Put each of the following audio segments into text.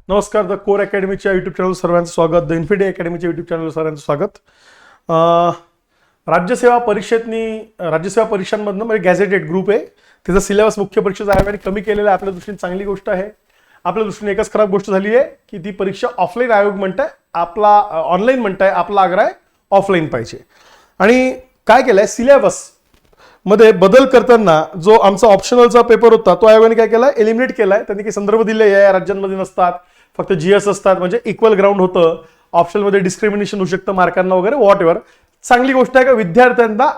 नमस्कार. The core अकॅडमीच्या YouTube channel सर्वांचं स्वागत. द इन्फिडी अकॅडमीच्या यूट्यूब चॅनल सर्वांचं स्वागत. राज्यसेवा परीक्षांमधनं म्हणजे गॅझेटेड ग्रुप आहे, त्याचा सिलेबस मुख्य परीक्षेचा आहे आणि कमी केलेला आहे. आपल्या दृष्टीने चांगली गोष्ट आहे. आपल्या दृष्टीने एकच खराब गोष्ट झाली आहे की ती परीक्षा ऑफलाईन आयोग म्हणताय, आपला ऑनलाईन म्हणताय, आपला आग्रह आहे ऑफलाईन पाहिजे. आणि काय केलंय, सिलेबस मध्ये बदल करताना जो आमचा ऑप्शनलचा पेपर होता तो आयोगाने काय केलाय, एलिमिनेट केलाय. त्यांनी काही संदर्भ दिले या राज्यांमध्ये नसतात, फक्त जीएस असतात, म्हणजे इक्वल ग्राउंड होतं. ऑप्शनलमध्ये डिस्क्रिमिनेशन होऊ शकतं मार्कांना वगैरे, व्हॉट एव्हर. चांगली गोष्ट आहे का विद्यार्थ्यांना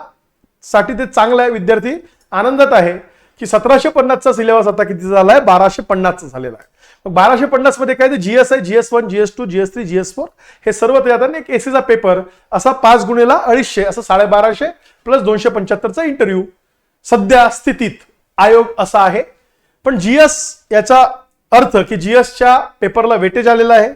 साठी, ते चांगलं आहे. विद्यार्थी आनंदात आहे की 1750चा सिलेबस आता किती झाला आहे, 1250चा झालेला आहे. मग 1250 मध्ये काय, ते जीएस आहे, GS1, GS2, GS3, GS4 हे सर्व त्यात एक एसीचा पेपर असा 5 गुणेला 250 असं 1250 प्लस 275चा इंटरव्ह्यू सध्या स्थितीत आयोग असा आहे. पण जीएस याचा अर्थ की जीएसच्या पेपरला वेटेज आलेला आहे.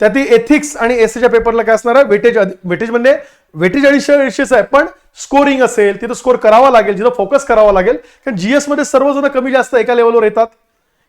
त्यातील एथिक्स आणि एसच्या पेपरला काय असणार आहे, वेटेज म्हणजे वेटेज 250 आहे, पण स्कोरिंग असेल तिथं स्कोर करावा लागेल, जिथं फोकस करावा लागेल. कारण जीएस मध्ये सर्वजण कमी जास्त एका लेवलवर येतात,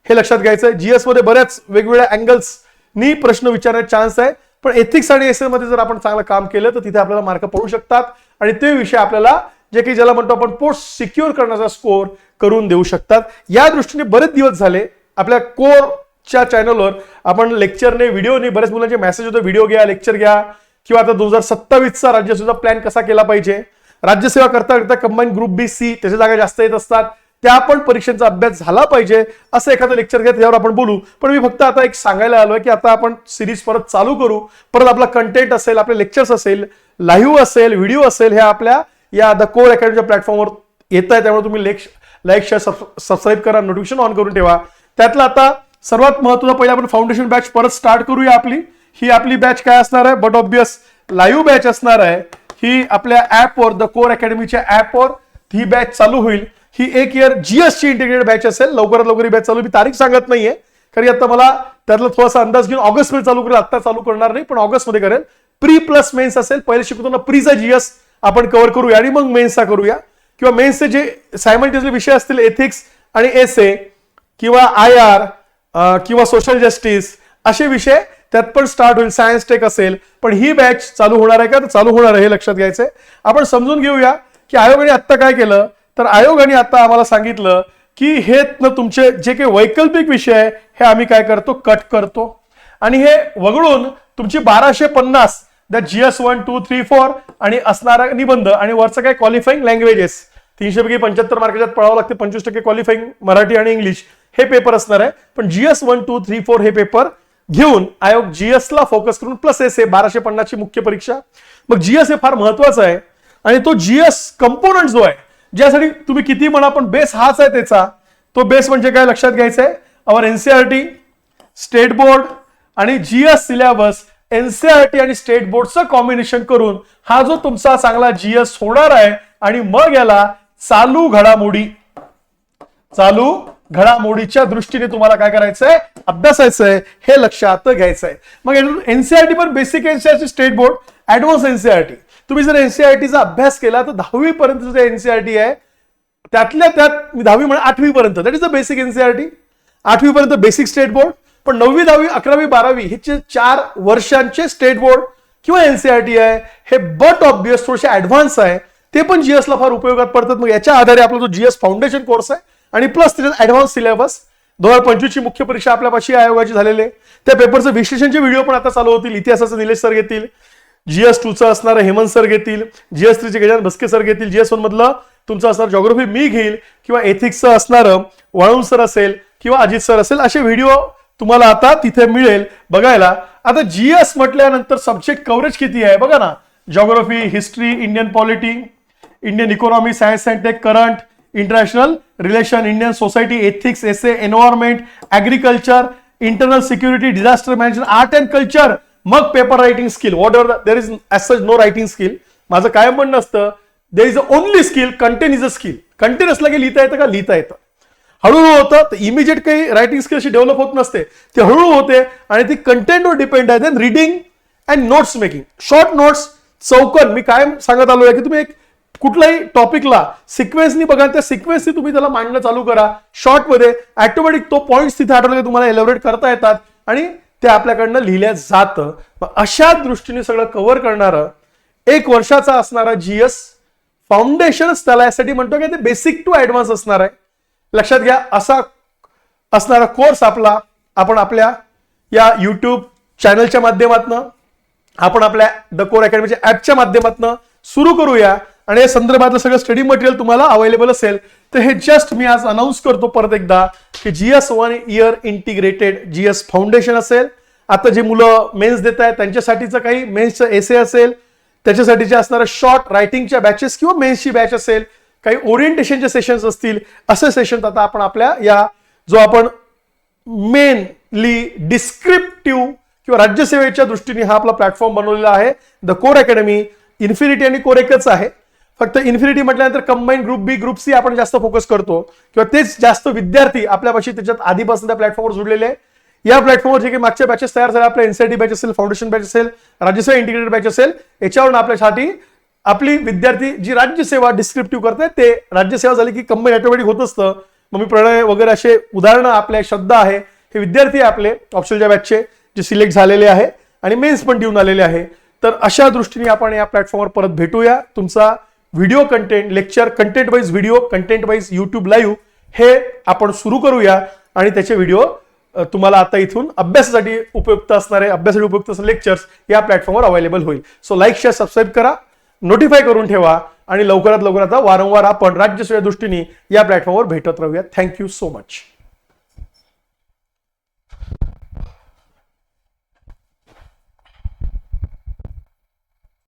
हे लक्षात घ्यायचं आहे. जीएस मध्ये बऱ्याच वेगवेगळ्या अँगल्सनी प्रश्न विचारण्याचा चान्स आहे, पण एथिक्स आणि एस मध्ये जर आपण चांगलं काम केलं तर तिथे आपल्याला मार्क पडू शकतात आणि ते विषय आपल्याला जे काही ज्याला म्हणतो आपण पोस्ट सिक्युअर करण्याचा स्कोर करून देऊ शकतात. या दृष्टीने बरेच दिवस झाले आपल्या कोरच्या चॅनलवर आपण लेक्चरने, व्हिडिओने, बऱ्याच मुलांचे मेसेज होते, व्हिडिओ घ्या, लेक्चर घ्या, किंवा आता 2027चा राज्यसेवेचा प्लॅन कसा केला पाहिजे. राज्यसेवा करता करता कंबाईन ग्रुप बी सी त्याच्या जागा जास्त येत असतात, त्या पण परीक्षांचा अभ्यास झाला पाहिजे, असं एखादं लेक्चर घ्या, त्यावर आपण बोलू. पण मी फक्त आता एक सांगायला आलोय की आता आपण सिरीज परत चालू करू. परत आपला कंटेंट असेल, आपले लेक्चर्स असेल, लाईव्ह असेल, व्हिडिओ असेल, हे आपल्या या द कोर अकॅडमीच्या प्लॅटफॉर्मवर येत आहे. त्यामुळे तुम्ही लाईक शेअर सबस्क्राईब करा, नोटिफिकेशन ऑन करून ठेवा. त्यातलं आता सर्वात महत्त्वाचं पहिले आपण फाउंडेशन बॅच परत स्टार्ट करूया. ही आपली बॅच काय असणार आहे, बट ऑब्वियस लाईव्ह बॅच असणार आहे. ही आपल्या ऍपवर, द कोर अकॅडमीच्या ऍपवर ही बॅच चालू होईल. ही 1 इयर जीएस ची इंटिग्रेटेड बॅच असेल. लवकरात लवकर ही बॅच चालू. मी तारीख सांगत नाहीये कारण आता मला त्यातला थोडासा अंदाज घेऊन ऑगस्ट मध्ये चालू करेल, आता चालू करणार नाही, पण ऑगस्ट मध्ये करेल. प्री प्लस मेन्स असेल. पहिले शिकवताना प्रीचा जीएस आपण कव्हर करूया आणि मग मेन्सचा करूया, किंवा मेन्सचे जे सायमल्टेनियसली विषय असतील, एथिक्स आणि एसए किंवा IR किंवा सोशल जस्टिस असे विषय त्यात पण स्टार्ट होईल. सायन्स टेक असेल. पण ही बॅच चालू होणार आहे का, तर चालू होणार आहे, हे लक्षात घ्यायचंय. आपण समजून घेऊया की आयोगाने आता काय केलं. तर आयोगाने आता आम्हाला सांगितलं की हे तुमचे जे काही वैकल्पिक विषय आहे हे आम्ही काय करतो, कट करतो आणि हे वगळून तुमची 1250 GS 1, 2, 3, 4 आणि असणारा निबंध आणि वरचं काय क्वालिफाईंग लँग्वेजेस 300 पैकी 75 मार्काच्यात पळावं लागते, 25% क्वालिफाईंग मराठी आणि इंग्लिश हे पेपर असणार आहे. पण GS 1, 2, 3, 4 हे पेपर घेऊन आयोग जीएस ला फोकस करून प्लस एस 1250 ची मुख्य परीक्षा. मग जीएस हे फार महत्वाचं आहे आणि तो जीएस कंपोनंट जो आहे, ज्यासाठी तुम्ही किती म्हणा पण बेस हाच आहे त्याचा. तो बेस म्हणजे काय लक्षात घ्यायचं आहे, अवर एनसीईआरटी, स्टेट बोर्ड आणि जीएस सिलेबस, एनसीईआरटी आणि स्टेट बोर्डचं कॉम्बिनेशन करून हा जो तुमचा चांगला जीएस होणार आहे. आणि मग याला चालू घडामोडीच्या दृष्टीने तुम्हाला काय करायचंय, अभ्यासायचंय, हे लक्षात घ्यायचंय. मग एनसीईआरटी पण basic NCERT, state board, advance NCERT. तुम्ही जर एनसीईआरटीचा अभ्यास केला तर 10वी पर्यंत जे एनसीईआरटी आहे त्यातल्या त्यात मी 10वी म्हणजे 8वी पर्यंत, that is the basic NCERT. 8वी पर्यंत बेसिक स्टेट बोर्ड, पण 9वी, 10वी, 11वी, 12वी हे 4 वर्षांचे स्टेट बोर्ड किंवा एनसीईआरटी आहे. हे बट ऑब्वियस थोडेसे ऍडव्हान्स आहे, ते पण जीएसला फार उपयोगात पडतात. मग याच्या आधारे आपला जो जीएस फाउंडेशन कोर्स आहे आणि प्लस त्याच्यात ऍडव्हान्स सिलेबस 2025 ची मुख्य परीक्षा आपल्यापाशी आयोगाची झालेले, त्या पेपरचं विश्लेषणचे व्हिडिओ पण आता चालू होतील. इतिहासाचं निलेश सर घेतील, GS2चं असणार हेमंत सर घेतील, GS3चे गजानन भस्के सर घेतील, GS1 मधलं तुमचं असणार जॉग्राफी मी घेईल, किंवा एथिक्सचं असणारं वाळून सर असेल किंवा अजित सर असेल. असे व्हिडिओ तुम्हाला आता तिथे मिळेल बघायला. आता जीएस म्हटल्यानंतर सब्जेक्ट कव्हरेज किती आहे बघा ना. Geography, history, Indian polity, Indian economy, science and tech, current, international relation, Indian society, ethics, essay, environment, agriculture, internal security, disaster management, art and culture, मग paper writing skill, whatever there is as such no writing skill. माझं काय म्हणणं असतं, there is a only skill, content is a skill. Content असला की लिहिता येतं का, लिहिता येतं. हळूहळू होतं, तर इमिजिएट काही रायटिंग स्किल अशी डेव्हलप होत नसते, ती हळूहळू होते आणि ती कंटेंटवर डिपेंड आहे. Then reading and notes making, short notes, चौकन. मी काय सांगत आलोय की तुम्ही एक कुठल्याही टॉपिकला सिक्वेन्सनी बघा, त्या सिक्वेन्सनी तुम्ही त्याला मांडणं चालू करा शॉर्टमध्ये, ऑटोमॅटिक तो पॉइंट्स तिथे आठवले तुम्हाला एलॅबोरेट करता येतात आणि ते आपल्याकडनं लिहिल्या जातं. अशा दृष्टीने सगळं कव्हर करणारं 1 वर्षाचा असणारा GS फाउंडेशनच त्याला यासाठी म्हणतो की ते बेसिक टू ऍडव्हान्स असणार आहे. लक्षात घ्या, असा असणारा कोर्स आपण आपल्या या युट्यूब चॅनलच्या माध्यमातून, आपण आपल्या द कोर अकॅडमीच्या ऍपच्या माध्यमातून सुरू करूया. आणि या संदर्भातलं सगळं स्टडी मटेरियल तुम्हाला अवेलेबल असेल. तर हे जस्ट मी आज अनाऊन्स करतो परत एकदा की GS 1 year integrated GS foundation असेल. आता जे मुलं मेन्स देत आहेत त्यांच्यासाठीचं काही मेन्सचं एसे असेल, त्याच्यासाठीचे असणारं शॉर्ट रायटिंगच्या बॅचेस किंवा मेन्सची बॅच असेल, काही ओरिएंटेशनचे सेशन्स असतील, असे सेशन आता आपण आपल्या या जो आपण मेनली डिस्क्रिप्टिव्ह किंवा राज्यसेवेच्या दृष्टीने हा आपला प्लॅटफॉर्म बनवलेला आहे. The core academy. इन्फिनिटी आणि कोर एकच आहे, फक्त इन्फिनिटी म्हटल्यानंतर कंबाईन ग्रुप बी ग्रुप सी आपण जास्त फोकस करतो किंवा तेच जास्त विद्यार्थी आपल्यापाशी त्याच्यात आधीपासून त्या प्लॅटफॉर्मवर जुळलेले आहे. या प्लॅटफॉर्मवर जे काही मागच्या बॅचेस तयार झाल्या, आपल्या एनसीईआरटी बॅच असेल, फाउंडेशन बॅच असेल, राज्यसेवा इंटिग्रेटेड बॅच असेल, याच्यावरून आपल्यासाठी आपली विद्यार्थी जी राज्यसेवा डिस्क्रिप्टिव्ह करते ते राज्यसेवा झाली की कंबाईन ऑटोमॅटिक होत असतं. मग मी प्रणय वगैरे असे उदाहरणं आपल्या शब्द आहे, हे विद्यार्थी आपले ऑप्शनच्या बॅचचे जे सिलेक्ट झालेले आहे आणि मेन्स पण देऊन आलेले आहे. तर अशा दृष्टीने आपण या प्लॅटफॉर्मवर परत भेटूया. तुमचा video content, lecture content wise video, content wise YouTube live हे आपण सुरू करूया. आणि त्याचे व्हिडिओ तुम्हाला आता इथून अभ्यासासाठी उपयुक्त असणारे लेक्चर्स या प्लॅटफॉर्मवर अवेलेबल होईल. सो लाईक, शेअर, सबस्क्राईब करा, नोटिफाय करून ठेवा आणि लवकरात लवकर आता वारंवार आपण राज्यसेवे दृष्टीने या प्लॅटफॉर्मवर भेटत राहूया. Thank you so much.